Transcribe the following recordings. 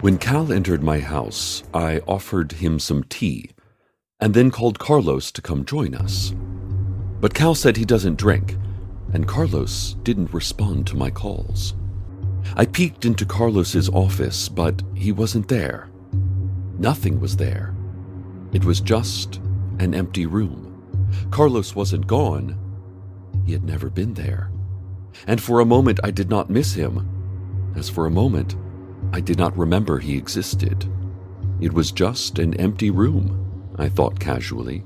When Cal entered my house, I offered him some tea, and then called Carlos to come join us. But Cal said he doesn't drink, and Carlos didn't respond to my calls. I peeked into Carlos's office, but he wasn't there. Nothing was there. It was just an empty room. Carlos wasn't gone. He had never been there. And for a moment I did not miss him, as for a moment I did not remember he existed. It was just an empty room, I thought casually.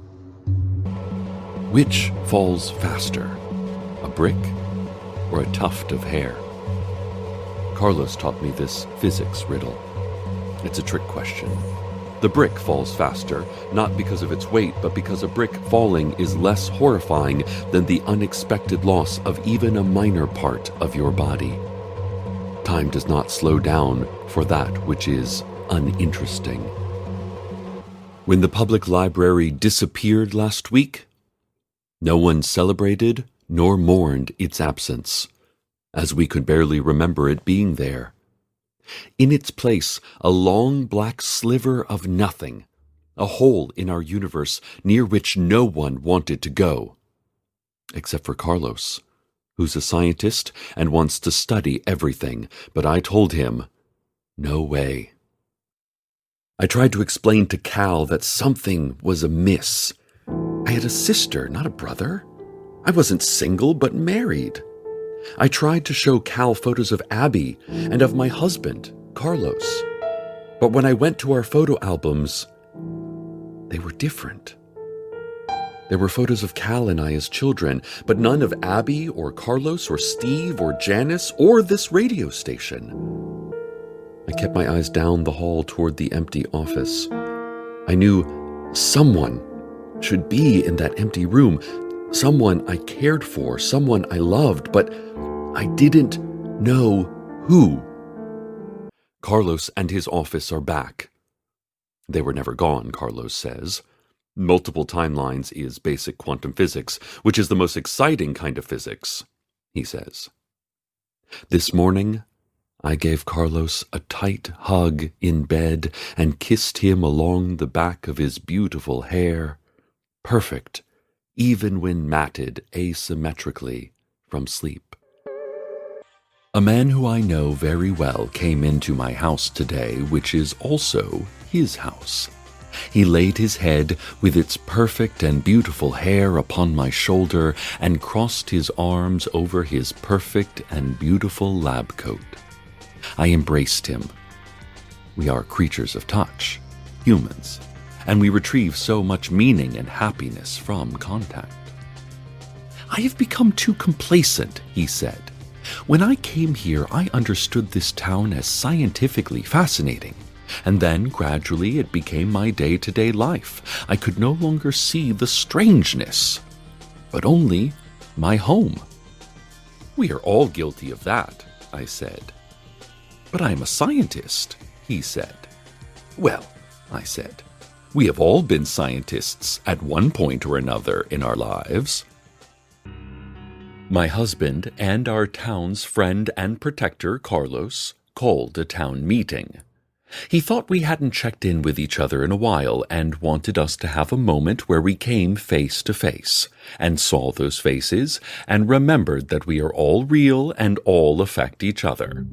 Which falls faster, a brick or a tuft of hair? Carlos taught me this physics riddle. It's a trick question. The brick falls faster, not because of its weight, but because a brick falling is less horrifying than the unexpected loss of even a minor part of your body. Time does not slow down for that which is uninteresting. When the public library disappeared last week, no one celebrated nor mourned its absence, as we could barely remember it being there. In its place, a long black sliver of nothing, a hole in our universe near which no one wanted to go, except for Carlos, who's a scientist and wants to study everything, but I told him, no way. I tried to explain to Cal that something was amiss. I had a sister, not a brother. I wasn't single, but married. I tried to show Cal photos of Abby and of my husband, Carlos. But when I went to our photo albums, they were different. There were photos of Cal and I as children, but none of Abby or Carlos or Steve or Janice or this radio station. I kept my eyes down the hall toward the empty office. I knew someone should be in that empty room, someone I cared for, someone I loved, but I didn't know who. Carlos and his office are back. They were never gone, Carlos says. Multiple timelines is basic quantum physics, which is the most exciting kind of physics, he says. This morning, I gave Carlos a tight hug in bed and kissed him along the back of his beautiful hair, perfect, even when matted asymmetrically from sleep. A man who I know very well came into my house today, which is also his house. He laid his head with its perfect and beautiful hair upon my shoulder and crossed his arms over his perfect and beautiful lab coat. I embraced him. We are creatures of touch, humans, and we retrieve so much meaning and happiness from contact. I have become too complacent, he said. When I came here, I understood this town as scientifically fascinating. And then, gradually, it became my day-to-day life. I could no longer see the strangeness, but only my home. We are all guilty of that, I said. But I am a scientist, he said. Well, I said, we have all been scientists at one point or another in our lives. My husband and our town's friend and protector, Carlos, called a town meeting. He thought we hadn't checked in with each other in a while and wanted us to have a moment where we came face to face and saw those faces and remembered that we are all real and all affect each other.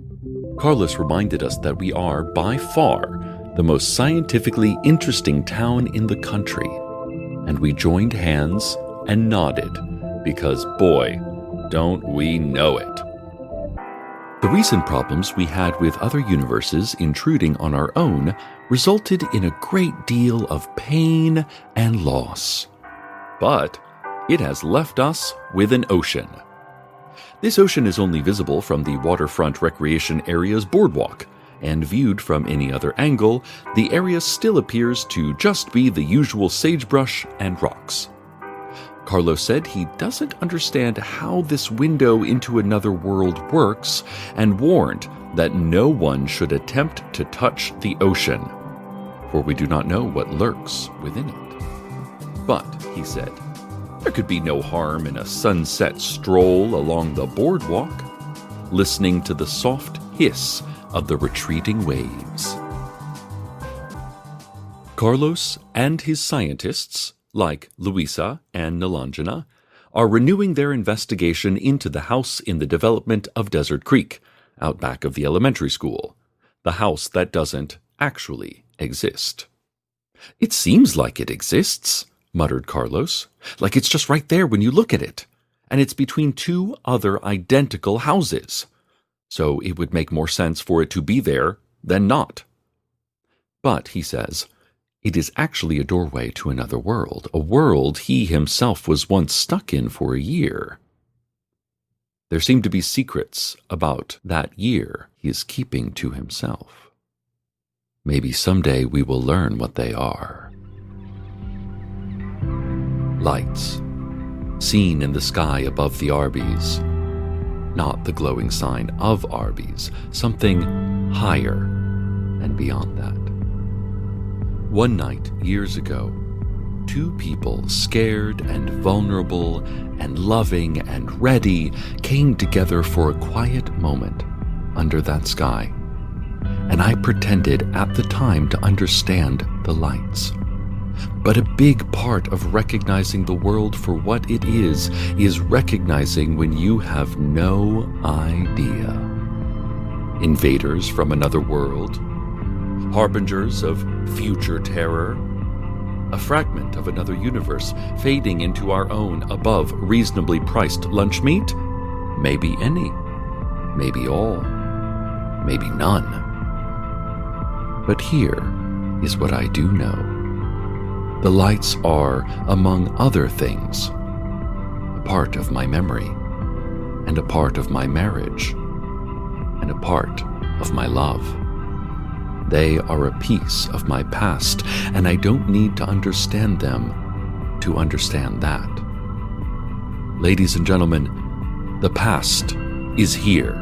Carlos reminded us that we are, by far, the most scientifically interesting town in the country, and we joined hands and nodded because, boy, don't we know it. The recent problems we had with other universes intruding on our own resulted in a great deal of pain and loss. But it has left us with an ocean. This ocean is only visible from the waterfront recreation area's boardwalk, and viewed from any other angle, the area still appears to just be the usual sagebrush and rocks. Carlos said he doesn't understand how this window into another world works and warned that no one should attempt to touch the ocean, for we do not know what lurks within it. But, he said, there could be no harm in a sunset stroll along the boardwalk, listening to the soft hiss of the retreating waves. Carlos and his scientists, like Luisa and Nilanjana, are renewing their investigation into the house in the development of Desert Creek, out back of the elementary school, the house that doesn't actually exist. "It seems like it exists," muttered Carlos, "like it's just right there when you look at it, and it's between two other identical houses. So it would make more sense for it to be there than not." But, he says, it is actually a doorway to another world, a world he himself was once stuck in for a year. There seem to be secrets about that year he is keeping to himself. Maybe someday we will learn what they are. Lights, seen in the sky above the Arby's. Not the glowing sign of Arby's, something higher and beyond that. One night, years ago, two people, scared and vulnerable and loving and ready, came together for a quiet moment under that sky. And I pretended at the time to understand the lights. But a big part of recognizing the world for what it is recognizing when you have no idea. Invaders from another world, harbingers of future terror, a fragment of another universe fading into our own above reasonably priced lunch meat? Maybe any, maybe all, maybe none. But here is what I do know. The lights are, among other things, a part of my memory, and a part of my marriage, and a part of my love. They are a piece of my past, and I don't need to understand them to understand that. Ladies and gentlemen, the past is here,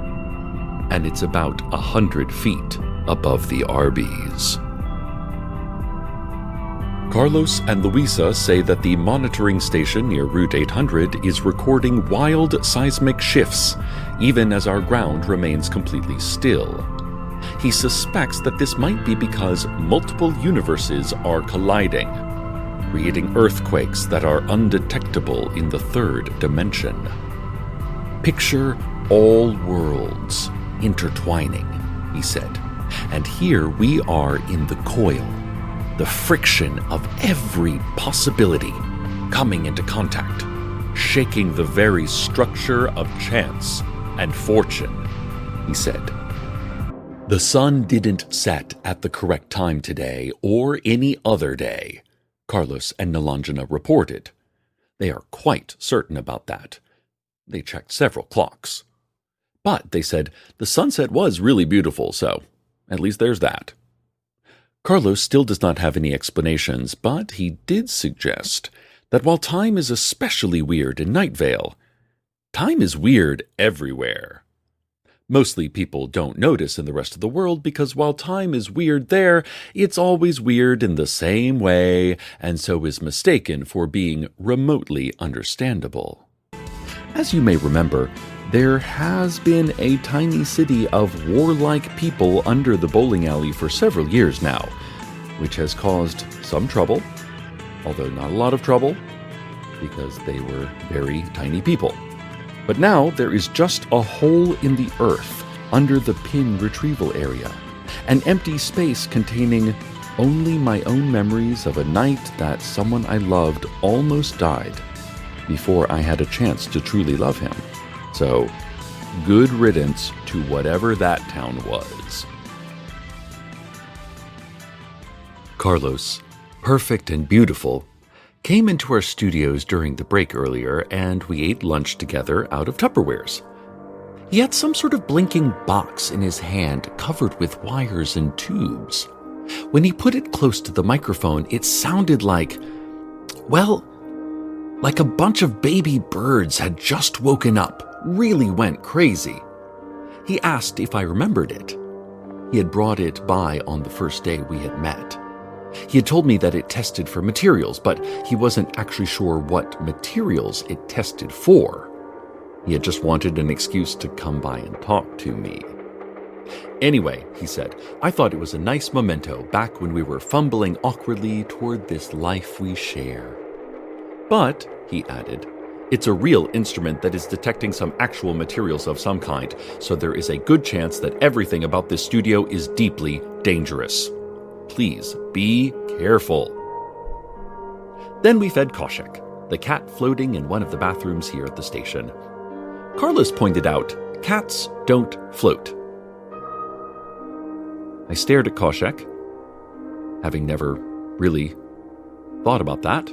and it's about 100 feet above the Arby's. Carlos and Luisa say that the monitoring station near Route 800 is recording wild seismic shifts, even as our ground remains completely still. He suspects that this might be because multiple universes are colliding, creating earthquakes that are undetectable in the third dimension. Picture all worlds intertwining, he said, and here we are in the coil, the friction of every possibility coming into contact, shaking the very structure of chance and fortune, he said. The sun didn't set at the correct time today or any other day, Carlos and Nilanjana reported. They are quite certain about that. They checked several clocks. But, they said, the sunset was really beautiful, so at least there's that. Carlos still does not have any explanations, but he did suggest that while time is especially weird in Night Vale, time is weird everywhere. Mostly people don't notice in the rest of the world because while time is weird there, it's always weird in the same way, and so is mistaken for being remotely understandable. As you may remember, there has been a tiny city of warlike people under the bowling alley for several years now, which has caused some trouble, although not a lot of trouble, because they were very tiny people. But now there is just a hole in the earth under the pin retrieval area, an empty space containing only my own memories of a night that someone I loved almost died before I had a chance to truly love him. So, good riddance to whatever that town was. Carlos, perfect and beautiful, came into our studios during the break earlier, and we ate lunch together out of Tupperwares. He had some sort of blinking box in his hand covered with wires and tubes. When he put it close to the microphone, it sounded like, well, like a bunch of baby birds had just woken up, really went crazy. He asked if I remembered it. He had brought it by on the first day we had met. He had told me that it tested for materials, but he wasn't actually sure what materials it tested for. He had just wanted an excuse to come by and talk to me. Anyway, he said, I thought it was a nice memento back when we were fumbling awkwardly toward this life we share. But, he added, it's a real instrument that is detecting some actual materials of some kind, so there is a good chance that everything about this studio is deeply dangerous. Please be careful. Then we fed Koshek, the cat floating in one of the bathrooms here at the station. Carlos pointed out, cats don't float. I stared at Koshek, having never really thought about that.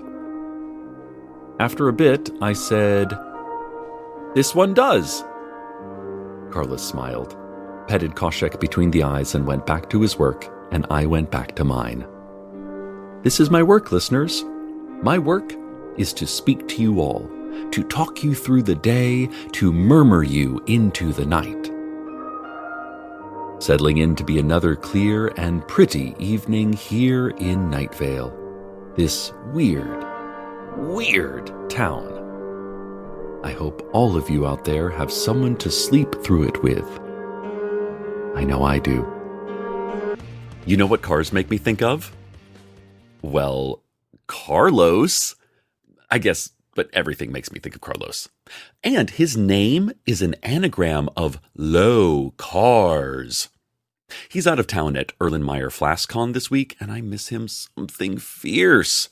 After a bit, I said, "This one does." Carlos smiled, petted Koshek between the eyes and went back to his work, and I went back to mine. This is my work, listeners. My work is to speak to you all, to talk you through the day, to murmur you into the night. Settling in to be another clear and pretty evening here in Night Vale, this weird town. I hope all of you out there have someone to sleep through it with. I know I do. You know what cars make me think of? Well, Carlos. I guess, but everything makes me think of Carlos. And his name is an anagram of low cars. He's out of town at Erlenmeyer FlaskCon this week, and I miss him something fierce.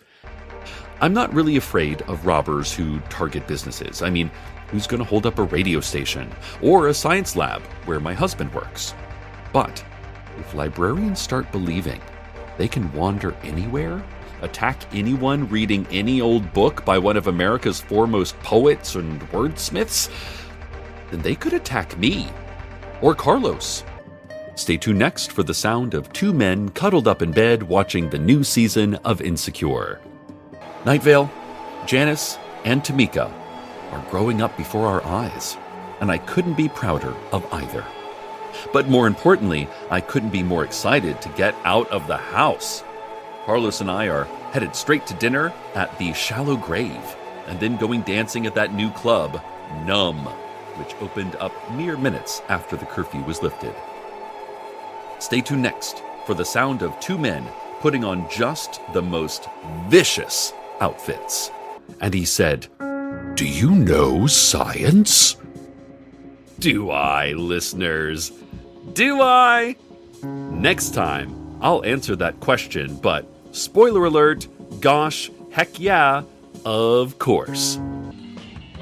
I'm not really afraid of robbers who target businesses. I mean, who's going to hold up a radio station or a science lab where my husband works? But if librarians start believing they can wander anywhere, attack anyone reading any old book by one of America's foremost poets and wordsmiths, then they could attack me or Carlos. Stay tuned next for the sound of two men cuddled up in bed watching the new season of Insecure. Night Vale, Janice, and Tamika are growing up before our eyes, and I couldn't be prouder of either. But more importantly, I couldn't be more excited to get out of the house. Carlos and I are headed straight to dinner at the Shallow Grave, and then going dancing at that new club, Numb, which opened up mere minutes after the curfew was lifted. Stay tuned next for the sound of two men putting on just the most vicious outfits. And he said, "Do you know science?" Do I, listeners? Do I? Next time, I'll answer that question, but spoiler alert, gosh, heck yeah, of course.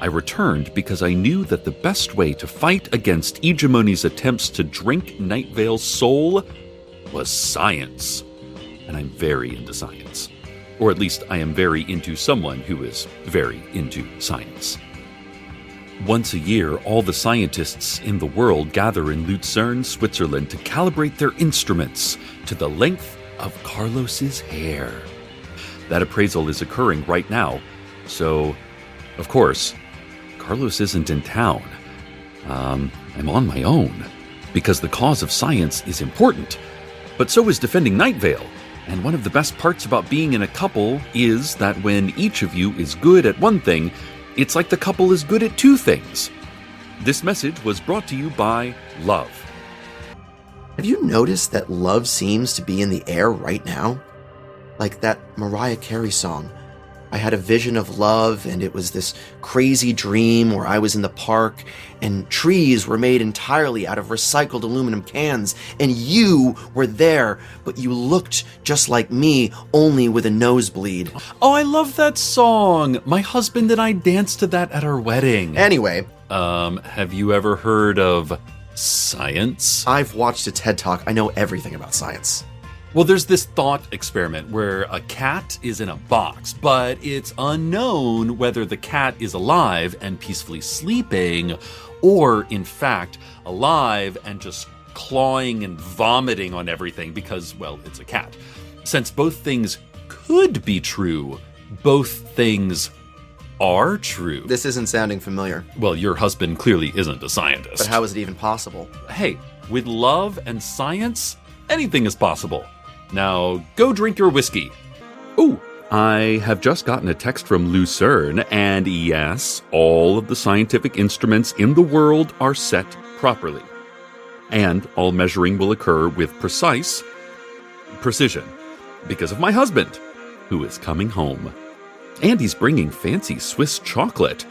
I returned because I knew that the best way to fight against eGemony's attempts to drink Night Vale's soul was science. And I'm very into science. Or at least I am very into someone who is very into science. Once a year, all the scientists in the world gather in Lucerne, Switzerland to calibrate their instruments to the length of Carlos's hair. That appraisal is occurring right now, so, of course, Carlos isn't in town. I'm on my own, because the cause of science is important, but so is defending Night Vale. And one of the best parts about being in a couple is that when each of you is good at one thing, it's like the couple is good at two things. This message was brought to you by love. Have you noticed that love seems to be in the air right now? Like that Mariah Carey song, I had a vision of love, and it was this crazy dream where I was in the park, and trees were made entirely out of recycled aluminum cans, and you were there, but you looked just like me, only with a nosebleed. Oh, I love that song. My husband and I danced to that at our wedding. Anyway. Have you ever heard of science? I've watched a TED Talk. I know everything about science. Well, there's this thought experiment where a cat is in a box, but it's unknown whether the cat is alive and peacefully sleeping, or, in fact, alive and just clawing and vomiting on everything because, well, it's a cat. Since both things could be true, both things are true. This isn't sounding familiar. Well, your husband clearly isn't a scientist. But how is it even possible? Hey, with love and science, anything is possible. Now, go drink your whiskey. Oh, I have just gotten a text from Lucerne, and yes, all of the scientific instruments in the world are set properly. And all measuring will occur with precise precision because of my husband, who is coming home. And he's bringing fancy Swiss chocolate,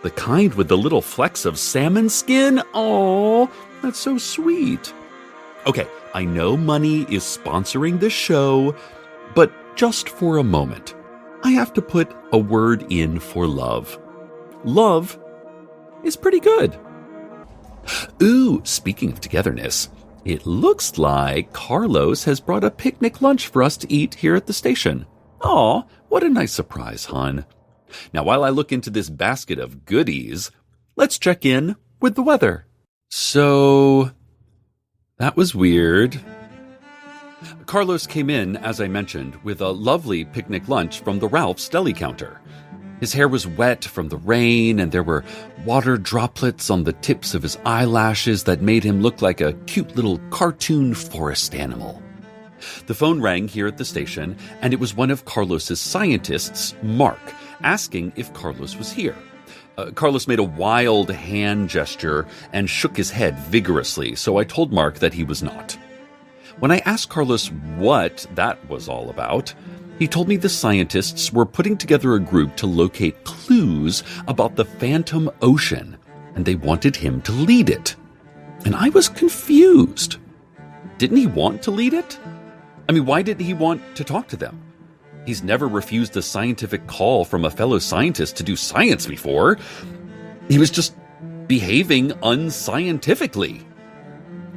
the kind with the little flecks of salmon skin. Oh, that's so sweet. Okay, I know money is sponsoring this show, but just for a moment, I have to put a word in for love. Love is pretty good. Ooh, speaking of togetherness, it looks like Carlos has brought a picnic lunch for us to eat here at the station. Aw, what a nice surprise, hon. Now, while I look into this basket of goodies, let's check in with the weather. So, that was weird. Carlos came in, as I mentioned, with a lovely picnic lunch from the Ralph's deli counter. His hair was wet from the rain, and there were water droplets on the tips of his eyelashes that made him look like a cute little cartoon forest animal. The phone rang here at the station, and it was one of Carlos's scientists, Mark, asking if Carlos was here. Carlos made a wild hand gesture and shook his head vigorously, so I told Mark that he was not. When I asked Carlos what that was all about, he told me the scientists were putting together a group to locate clues about the Phantom Ocean, and they wanted him to lead it. And I was confused. Didn't he want to lead it? I mean, why didn't he want to talk to them? He's never refused a scientific call from a fellow scientist to do science before. He was just behaving unscientifically.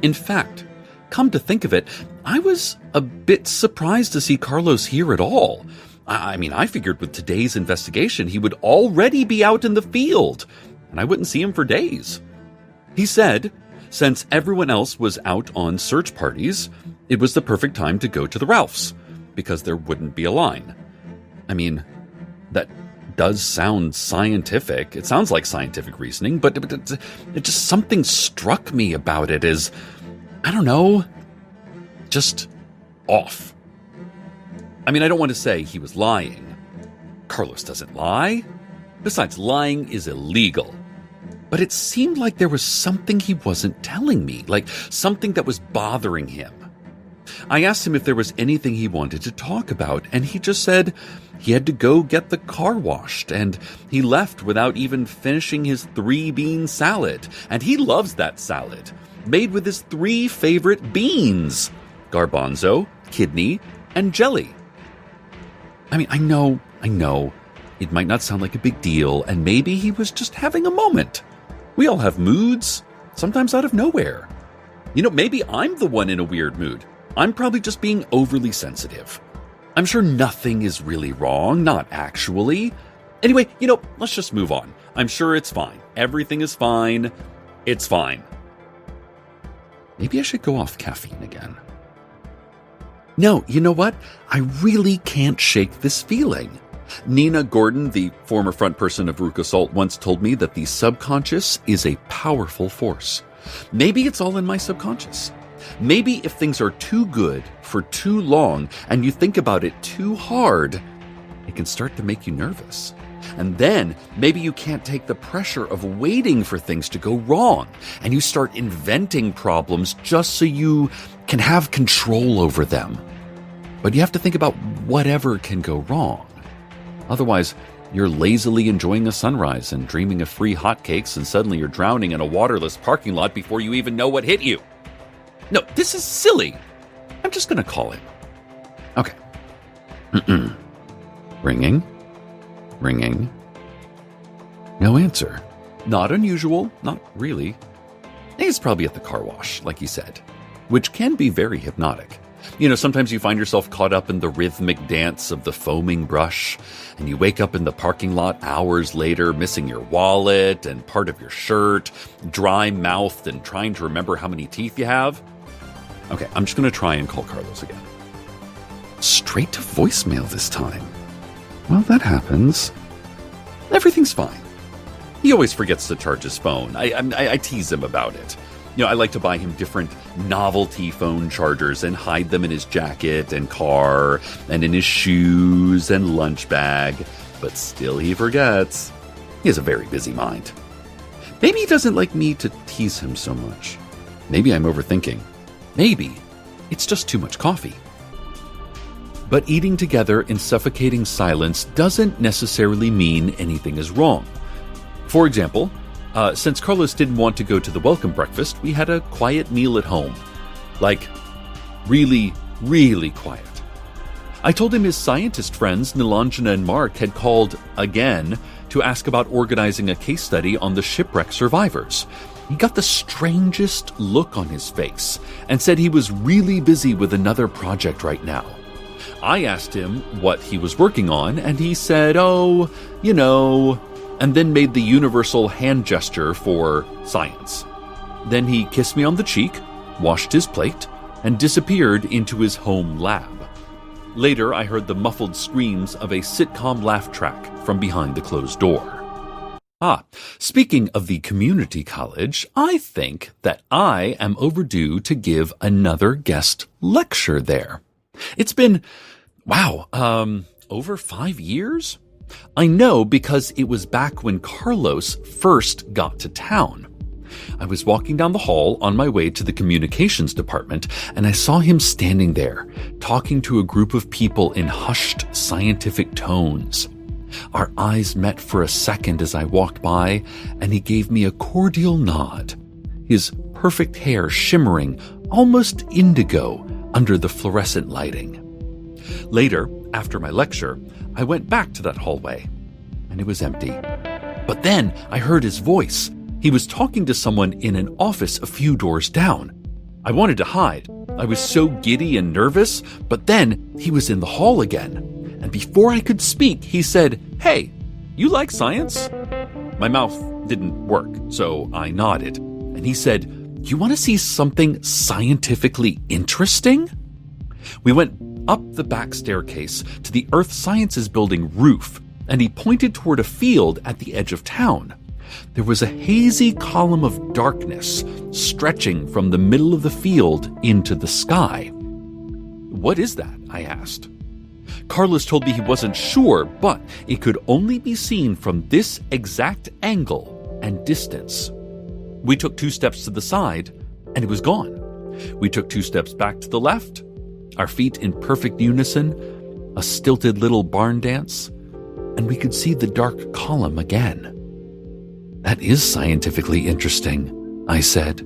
In fact, come to think of it, I was a bit surprised to see Carlos here at all. I mean, I figured with today's investigation, he would already be out in the field, and I wouldn't see him for days. He said, since everyone else was out on search parties, it was the perfect time to go to the Ralphs, because there wouldn't be a line. I mean, that does sound scientific. It sounds like scientific reasoning, but it just something struck me about it as, I don't know, just off. I mean, I don't want to say he was lying. Carlos doesn't lie. Besides, lying is illegal. But it seemed like there was something he wasn't telling me, like something that was bothering him. I asked him if there was anything he wanted to talk about, and he just said he had to go get the car washed, and he left without even finishing his 3-bean salad. And he loves that salad, made with his 3 favorite beans: garbanzo, kidney, and jelly. I mean, I know, it might not sound like a big deal, and maybe he was just having a moment. We all have moods, sometimes out of nowhere. You know, maybe I'm the one in a weird mood. I'm probably just being overly sensitive. I'm sure nothing is really wrong, not actually. Anyway, let's just move on. I'm sure it's fine. Everything is fine. It's fine. Maybe I should go off caffeine again. No, you know what? I really can't shake this feeling. Nina Gordon, the former front person of Ruka Salt, once told me that the subconscious is a powerful force. Maybe it's all in my subconscious. Maybe if things are too good for too long and you think about it too hard, it can start to make you nervous. And then maybe you can't take the pressure of waiting for things to go wrong, and you start inventing problems just so you can have control over them. But you have to think about whatever can go wrong. Otherwise, you're lazily enjoying a sunrise and dreaming of free hotcakes, and suddenly you're drowning in a waterless parking lot before you even know what hit you. No, this is silly. I'm just going to call him. Okay. Ringing. No answer. Not unusual. Not really. He's probably at the car wash, like he said, which can be very hypnotic. Sometimes you find yourself caught up in the rhythmic dance of the foaming brush, and you wake up in the parking lot hours later, missing your wallet and part of your shirt, dry-mouthed and trying to remember how many teeth you have. Okay, I'm just going to try and call Carlos again. Straight to voicemail this time. Well, that happens. Everything's fine. He always forgets to charge his phone. I tease him about it. I like to buy him different novelty phone chargers and hide them in his jacket and car and in his shoes and lunch bag. But still he forgets. He has a very busy mind. Maybe he doesn't like me to tease him so much. Maybe I'm overthinking. Maybe it's just too much coffee. But eating together in suffocating silence doesn't necessarily mean anything is wrong. For example, since Carlos didn't want to go to the welcome breakfast, we had a quiet meal at home. Like, really, really quiet. I told him his scientist friends, Nilanjana and Mark, had called again to ask about organizing a case study on the shipwreck survivors. He got the strangest look on his face and said he was really busy with another project right now. I asked him what he was working on, and he said, oh, you know, and then made the universal hand gesture for science. Then he kissed me on the cheek, washed his plate, and disappeared into his home lab. Later, I heard the muffled screams of a sitcom laugh track from behind the closed door. Speaking of the community college, I think that I am overdue to give another guest lecture there. It's been, over 5 years? I know because it was back when Carlos first got to town. I was walking down the hall on my way to the communications department, and I saw him standing there, talking to a group of people in hushed scientific tones. Our eyes met for a second as I walked by, and he gave me a cordial nod, his perfect hair shimmering almost indigo under the fluorescent lighting. Later, after my lecture, I went back to that hallway, and it was empty. But then I heard his voice. He was talking to someone in an office a few doors down. I wanted to hide. I was so giddy and nervous, but then he was in the hall again. And before I could speak, he said, "Hey, you like science?" My mouth didn't work, so I nodded. And he said, "You want to see something scientifically interesting?" We went up the back staircase to the Earth Sciences building roof, and he pointed toward a field at the edge of town. There was a hazy column of darkness stretching from the middle of the field into the sky. "What is that?" I asked. Carlos told me he wasn't sure, but it could only be seen from this exact angle and distance. We took 2 steps to the side, and it was gone. We took 2 steps back to the left, our feet in perfect unison, a stilted little barn dance, and we could see the dark column again. "That is scientifically interesting," I said,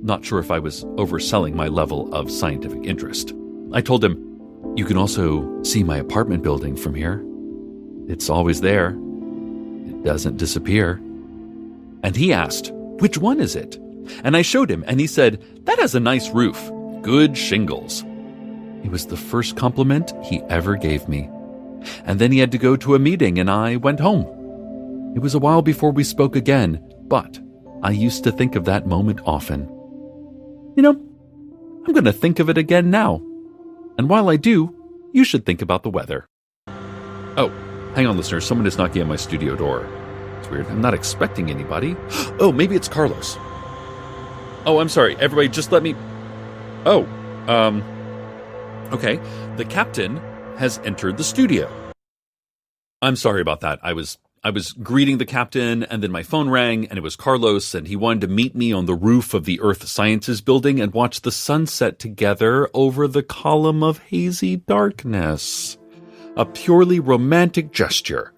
not sure if I was overselling my level of scientific interest. I told him, "You can also see my apartment building from here. It's always there. It doesn't disappear." And he asked, "Which one is it?" And I showed him, and he said, "That has a nice roof. Good shingles." It was the first compliment he ever gave me. And then he had to go to a meeting, and I went home. It was a while before we spoke again, but I used to think of that moment often. You know, I'm going to think of it again now. And while I do, you should think about the weather. Oh, hang on, listeners. Someone is knocking at my studio door. It's weird. I'm not expecting anybody. Oh, maybe it's Carlos. Oh, I'm sorry. Everybody, just let me... Oh, okay. The captain has entered the studio. I'm sorry about that. I was greeting the captain, and then my phone rang, and it was Carlos, and he wanted to meet me on the roof of the Earth Sciences building and watch the sunset together over the column of hazy darkness. A purely romantic gesture.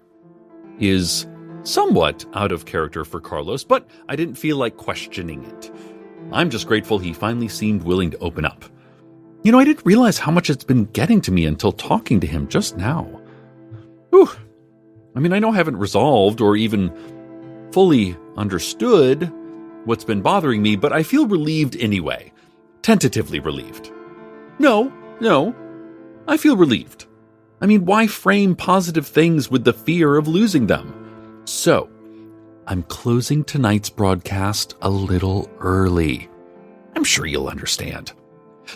Is somewhat out of character for Carlos, but I didn't feel like questioning it. I'm just grateful he finally seemed willing to open up. You know, I didn't realize how much it's been getting to me until talking to him just now. Whew. I mean, I know I haven't resolved or even fully understood what's been bothering me, but I feel relieved anyway. Tentatively relieved. No, I feel relieved. I mean, why frame positive things with the fear of losing them? So, I'm closing tonight's broadcast a little early. I'm sure you'll understand.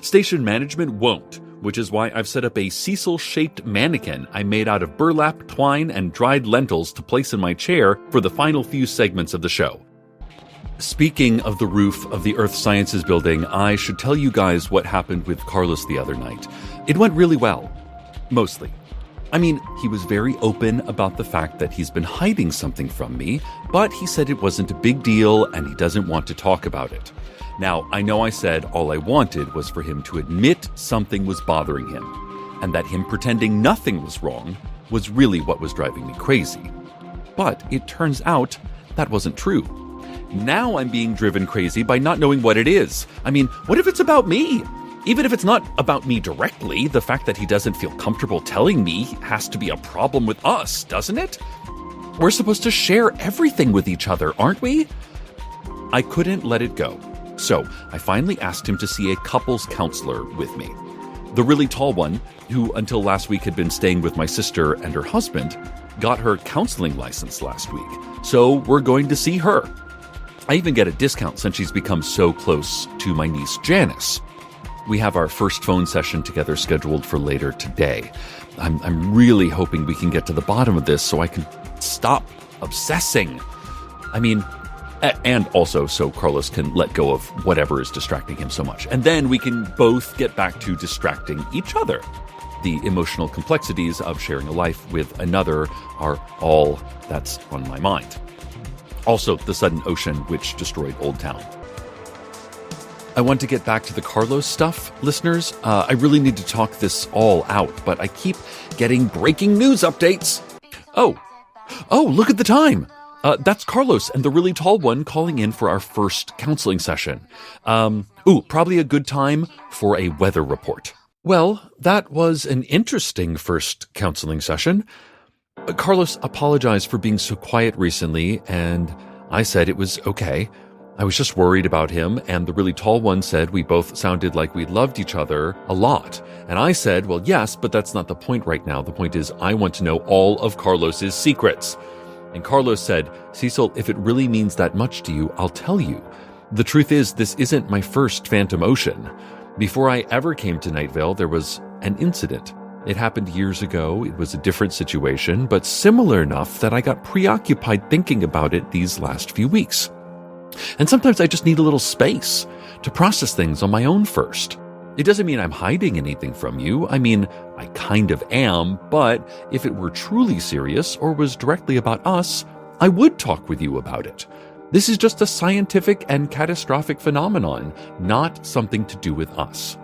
Station management won't, which is why I've set up a Cecil-shaped mannequin I made out of burlap, twine, and dried lentils to place in my chair for the final few segments of the show. Speaking of the roof of the Earth Sciences building, I should tell you guys what happened with Carlos the other night. It went really well. Mostly. I mean, he was very open about the fact that he's been hiding something from me, but he said it wasn't a big deal and he doesn't want to talk about it. Now, I know I said all I wanted was for him to admit something was bothering him, and that him pretending nothing was wrong was really what was driving me crazy. But it turns out that wasn't true. Now I'm being driven crazy by not knowing what it is. I mean, what if it's about me? Even if it's not about me directly, the fact that he doesn't feel comfortable telling me has to be a problem with us, doesn't it? We're supposed to share everything with each other, aren't we? I couldn't let it go. So I finally asked him to see a couples counselor with me. The really tall one, who until last week had been staying with my sister and her husband, got her counseling license last week. So we're going to see her. I even get a discount since she's become so close to my niece Janice. We have our first phone session together scheduled for later today. I'm really hoping we can get to the bottom of this so I can stop obsessing. I mean, and also so Carlos can let go of whatever is distracting him so much. And then we can both get back to distracting each other. The emotional complexities of sharing a life with another are all that's on my mind. Also, the sudden ocean which destroyed Old Town. I want to get back to the Carlos stuff, listeners. I really need to talk this all out, but I keep getting breaking news updates. Oh, look at the time. That's Carlos and the really tall one calling in for our first counseling session. Probably a good time for a weather report. Well, that was an interesting first counseling session. Carlos apologized for being so quiet recently, and I said it was okay. I was just worried about him, and the really tall one said we both sounded like we loved each other a lot. And I said, well, yes, but that's not the point right now. The point is I want to know all of Carlos's secrets. And Carlos said, Cecil, if it really means that much to you, I'll tell you. The truth is, this isn't my first Phantom Ocean. Before I ever came to Night Vale, there was an incident. It happened years ago. It was a different situation, but similar enough that I got preoccupied thinking about it these last few weeks. And sometimes I just need a little space to process things on my own first. It doesn't mean I'm hiding anything from you. I mean, I kind of am, but if it were truly serious or was directly about us, I would talk with you about it. This is just a scientific and catastrophic phenomenon, not something to do with us.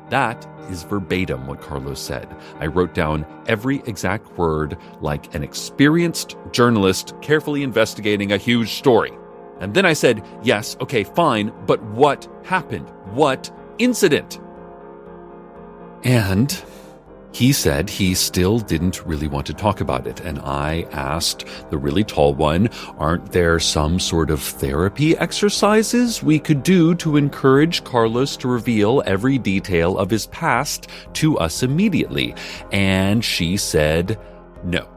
That is verbatim what Carlos said. I wrote down every exact word like an experienced journalist carefully investigating a huge story. And then I said, yes, okay, fine, but what happened? What incident? And he said he still didn't really want to talk about it. And I asked the really tall one, aren't there some sort of therapy exercises we could do to encourage Carlos to reveal every detail of his past to us immediately? And she said, no.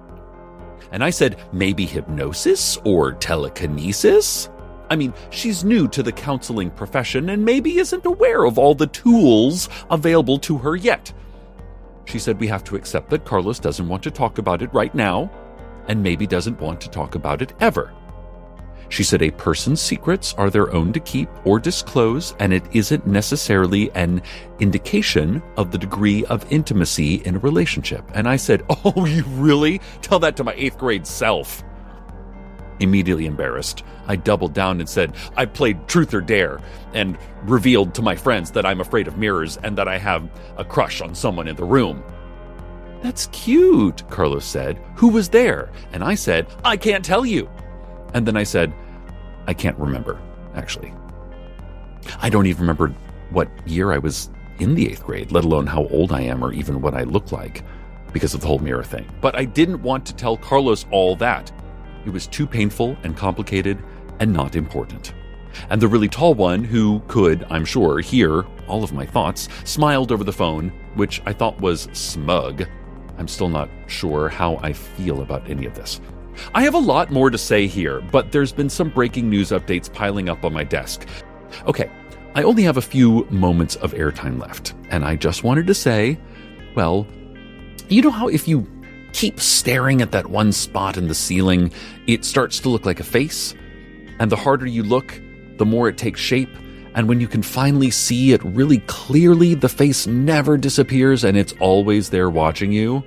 And I said, maybe hypnosis or telekinesis? I mean, she's new to the counseling profession and maybe isn't aware of all the tools available to her yet. She said we have to accept that Carlos doesn't want to talk about it right now and maybe doesn't want to talk about it ever. She said a person's secrets are their own to keep or disclose, and it isn't necessarily an indication of the degree of intimacy in a relationship. And I said, oh, you really? Tell that to my 8th grade self. Immediately embarrassed, I doubled down and said, I played truth or dare and revealed to my friends that I'm afraid of mirrors and that I have a crush on someone in the room. That's cute, Carlos said. Who was there? And I said, I can't tell you. And then I said, I can't remember, actually. I don't even remember what year I was in the 8th grade, let alone how old I am or even what I look like because of the whole mirror thing. But I didn't want to tell Carlos all that. It was too painful and complicated and not important. And the really tall one, who could, I'm sure, hear all of my thoughts, smiled over the phone, which I thought was smug. I'm still not sure how I feel about any of this. I have a lot more to say here, but there's been some breaking news updates piling up on my desk. Okay, I only have a few moments of airtime left, and I just wanted to say, well, you know how if you keep staring at that one spot in the ceiling, it starts to look like a face? And the harder you look, the more it takes shape. And when you can finally see it really clearly, the face never disappears and it's always there watching you.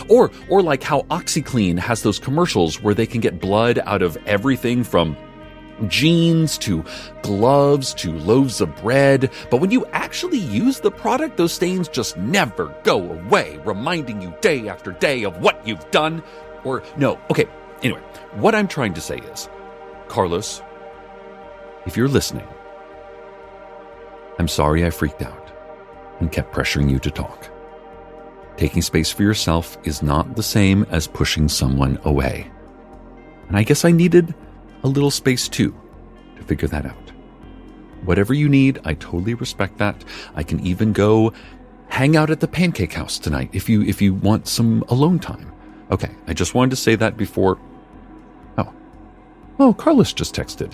Or like how OxyClean has those commercials where they can get blood out of everything from jeans to gloves to loaves of bread. But when you actually use the product, those stains just never go away, reminding you day after day of what you've done. Or no, okay, anyway, what I'm trying to say is, Carlos, if you're listening, I'm sorry I freaked out and kept pressuring you to talk. Taking space for yourself is not the same as pushing someone away. And I guess I needed a little space too to figure that out. Whatever you need, I totally respect that. I can even go hang out at the pancake house tonight if you want some alone time. Okay, I just wanted to say that before. Oh, Carlos just texted.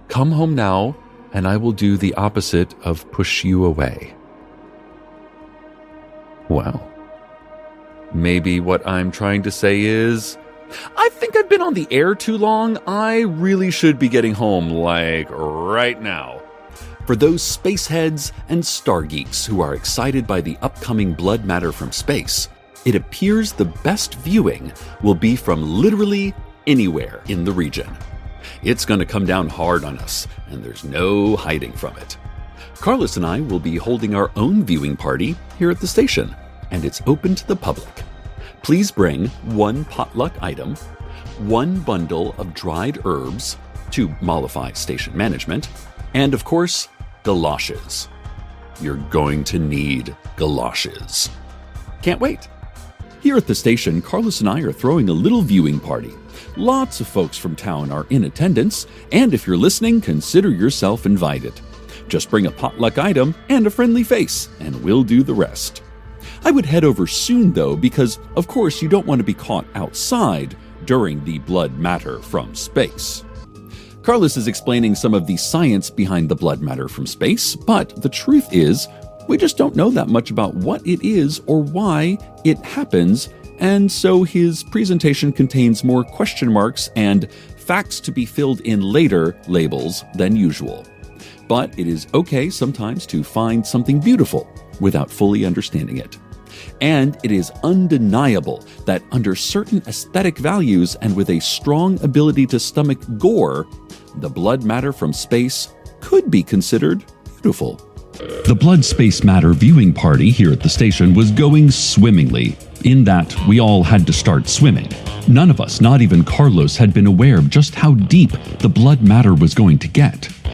Come home now and I will do the opposite of push you away. Well, maybe what I'm trying to say is, I think I've been on the air too long. I really should be getting home, like, right now. For those space heads and star geeks who are excited by the upcoming blood matter from space, it appears the best viewing will be from literally anywhere in the region. It's going to come down hard on us, and there's no hiding from it. Carlos and I will be holding our own viewing party here at the station, and it's open to the public. Please bring 1 potluck item, 1 bundle of dried herbs to mollify station management, and of course, galoshes. You're going to need galoshes. Can't wait. Here at the station, Carlos and I are throwing a little viewing party. Lots of folks from town are in attendance, and if you're listening, consider yourself invited. Just bring a potluck item and a friendly face, and we'll do the rest. I would head over soon, though, because, of course, you don't want to be caught outside during the blood matter from space. Carlos is explaining some of the science behind the blood matter from space, but the truth is, we just don't know that much about what it is or why it happens, and so his presentation contains more question marks and facts to be filled in later labels than usual. But it is okay sometimes to find something beautiful without fully understanding it. And it is undeniable that under certain aesthetic values and with a strong ability to stomach gore, the blood matter from space could be considered beautiful. The blood space matter viewing party here at the station was going swimmingly, in that we all had to start swimming. None of us, not even Carlos, had been aware of just how deep the blood matter was going to get.